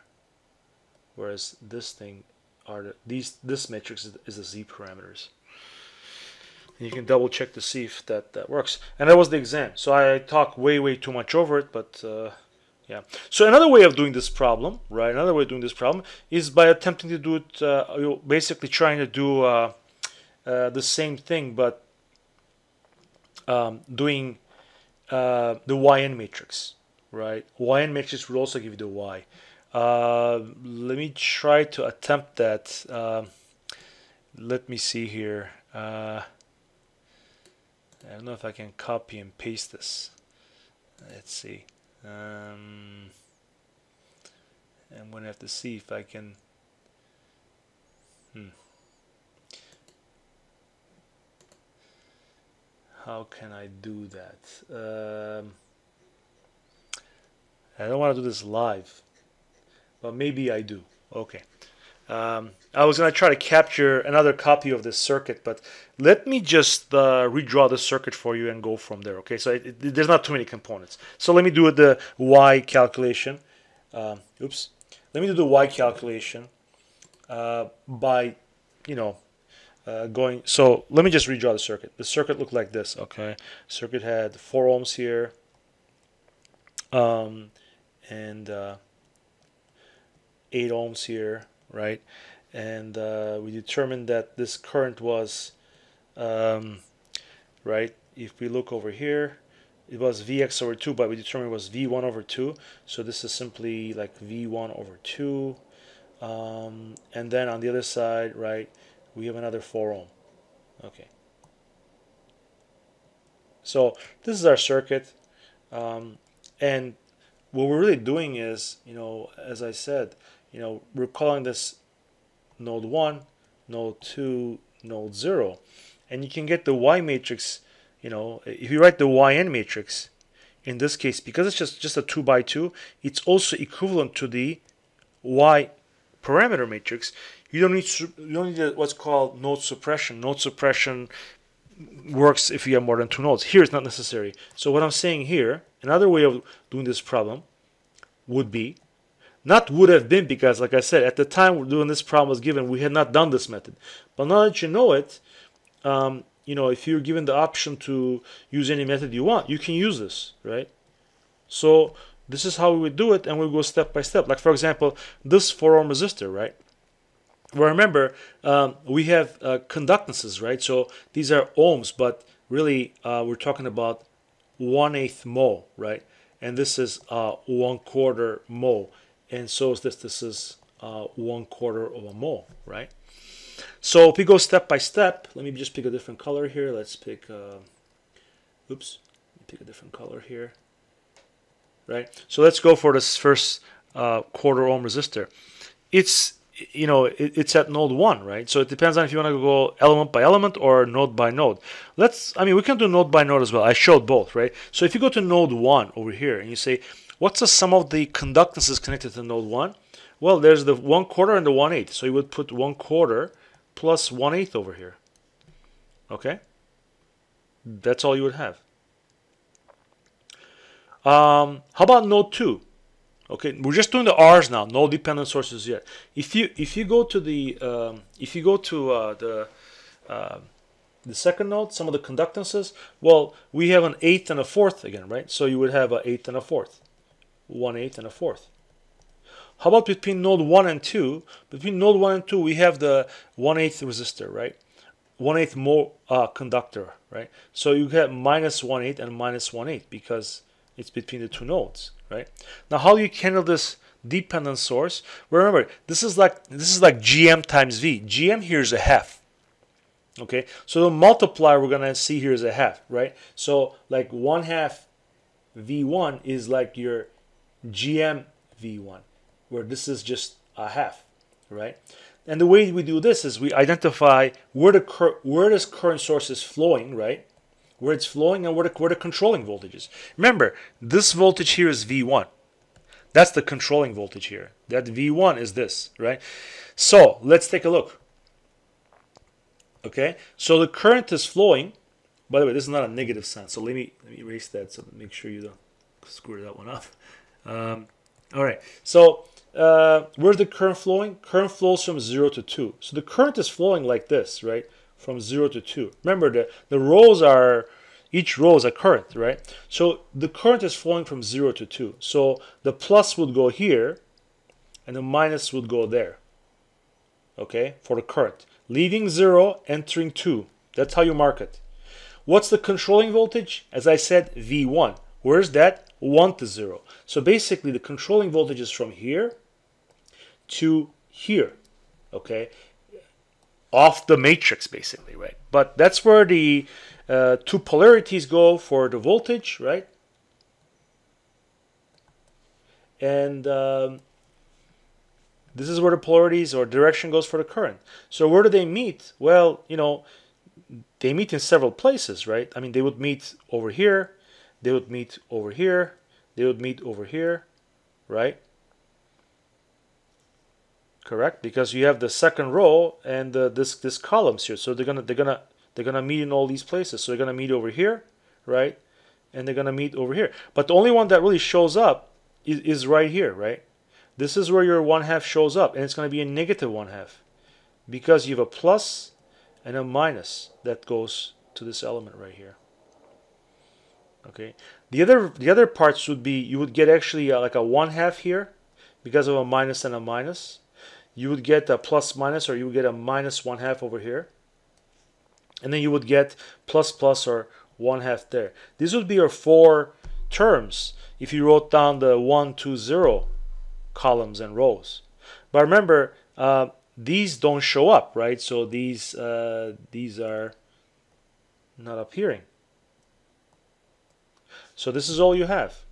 whereas this thing are this matrix is the z parameters. And you can double check to see if that works. And that was the exam. So I talked way too much over it, but yeah. So another way of doing this problem, right? Another way of doing this problem is by attempting to do it. You're basically trying to do the same thing, but doing the yn matrix, right? Yn matrix would also give you the y. Let me try to attempt that. Let me see here. I don't know if I can copy and paste this. Let's see. I'm going to have to see if I can. How can I do that? I don't want to do this live, but maybe I do. Okay. I was going to try to capture another copy of this circuit, but let me just redraw the circuit for you and go from there. Okay, so there's not too many components. So let me do the Y calculation. Oops. Let me do the Y calculation by, going. So let me just redraw the circuit. The circuit looked like this. Okay, circuit had 4 ohms here, and 8 ohms here, right? And we determined that this current was, right, if we look over here, it was Vx over 2, but we determined it was V1 over 2. So this is simply like V1 over 2. And then on the other side, right, we have another 4 ohm. Okay. So this is our circuit. And what we're really doing is, as I said, we're calling this node 1, node 2, node 0. And you can get the Y matrix, if you write the Yn matrix, in this case, because it's just a 2 by 2, it's also equivalent to the Y parameter matrix. You don't need what's called node suppression. Node suppression works if you have more than 2 nodes. Here it's not necessary. So what I'm saying here, another way of doing this problem would be, not would have been, because like I said, at the time when this problem was given, we had not done this method. But now that you know it, if you're given the option to use any method you want, you can use this, right? So this is how we would do it, and we'll go step by step. Like for example, this 4 ohm resistor, right? Well, remember, we have conductances, right? So these are ohms, but really we're talking about 1/8 mho, right? And this is 1/4 mho. And so is this. This is 1/4 of a mho, right? So if we go step by step, let me just pick a different color here. Let's pick, pick a different color here, right? So let's go for this first 1/4 ohm resistor. It's it's at node 1, right? So it depends on if you want to go element by element or node by node. We can do node by node as well. I showed both, right? So if you go to node 1 over here and you say, what's the sum of the conductances connected to node 1? Well, there's the 1/4 and the 1/8. So you would put 1/4 plus 1/8 over here. Okay? That's all you would have. How about node 2? Okay, we're just doing the R's now, no dependent sources yet. If you go to the second node, some of the conductances, well, we have an 1/8 and a 1/4 again, right? So you would have an 1/8 and a 1/4, 1/8 and a 1/4. How about between node 1 and 2? Between node 1 and 2, we have the 1/8 resistor, right? 1/8 mho conductor, right? So you get minus 1/8 and minus 1/8 because it's between the 2 nodes, right? Now, how do you handle this dependent source? Remember, this is like GM times V. GM here is a half. Okay, so the multiplier we're gonna see here is a half, right? So like 1/2 V1 is like your GM V1, where this is just a half, right? And the way we do this is we identify where this current source is flowing, right? Where it's flowing and where the controlling voltage is. Remember, this voltage here is V1. That's the controlling voltage here. That V1 is this, right? So let's take a look. Okay, so the current is flowing. By the way, this is not a negative sign, so let me erase that so make sure you don't screw that one up. All right, so where's the current flowing? Current flows from 0 to 2. So the current is flowing like this, right? From 0 to 2. Remember, the rows are, each row is a current, right? So the current is flowing from 0 to 2. So the plus would go here, and the minus would go there, okay, for the current. Leaving 0, entering 2. That's how you mark it. What's the controlling voltage? As I said, V1. Where's that? 1 to 0. So basically, the controlling voltage is from here to here, okay? Off the matrix, basically, right? But that's where the two polarities go for the voltage, right? And This is where the polarities or direction goes for the current. So where do they meet? Well, they meet in several places, right? I mean, they would meet over here, they would meet over here, they would meet over here, right? Correct, because you have the second row and this columns here, so they're gonna meet in all these places. So they're gonna meet over here, right? And they're gonna meet over here. But the only one that really shows up is right here, right? This is where your 1/2 shows up, and it's gonna be a negative 1/2 because you have a plus and a minus that goes to this element right here. Okay. The other parts would be you would get actually like a 1/2 here because of a minus and a minus. You would get a plus minus, or you would get a minus 1/2 over here, and then you would get plus plus or 1/2 there. These would be your 4 terms if you wrote down the 1, 2, 0 columns and rows. But remember, these don't show up, right? So these are not appearing. So this is all you have.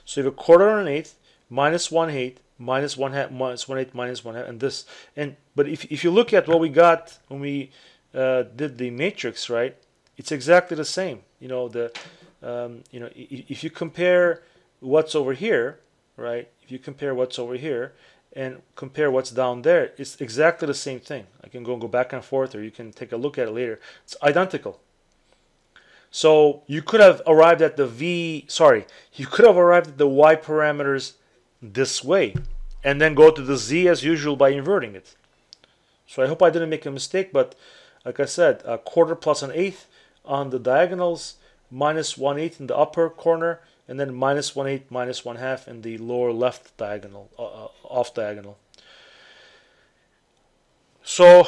So you have a quarter and an eighth, minus 1/8, minus 1/2, minus 1/8, minus 1/2, and this. But if you look at what we got when we did the matrix, right? It's exactly the same. If you compare what's over here, right? If you compare what's over here and compare what's down there, it's exactly the same thing. I can go back and forth, or you can take a look at it later. It's identical. So you could have arrived at the you could have arrived at the y parameters this way, and then go to the z as usual by inverting it. So I hope I didn't make a mistake, but like I said, a quarter plus an eighth on the diagonals, minus 1/8 in the upper corner, and then minus 1/8, minus 1/2 in the lower left diagonal, off diagonal. So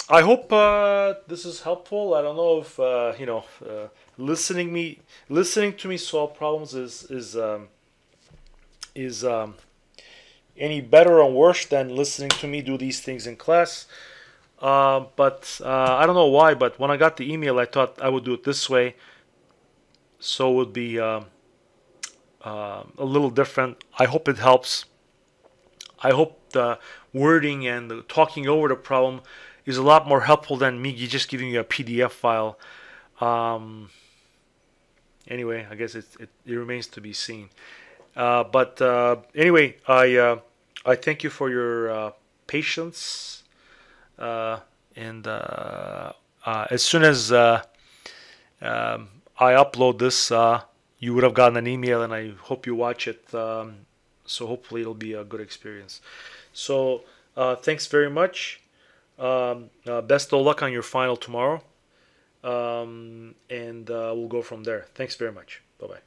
I hope this is helpful. I don't know if listening to me solve problems is any better or worse than listening to me do these things in class. But I don't know why, but when I got the email, I thought I would do it this way, so it would be a little different. I hope it helps. I hope the wording and the talking over the problem is a lot more helpful than me just giving you a PDF file. Anyway, I guess it remains to be seen. But anyway, I thank you for your patience. And as soon as I upload this, you would have gotten an email, and I hope you watch it. So hopefully it'll be a good experience. So thanks very much. Best of luck on your final tomorrow. And we'll go from there. Thanks very much. Bye-bye.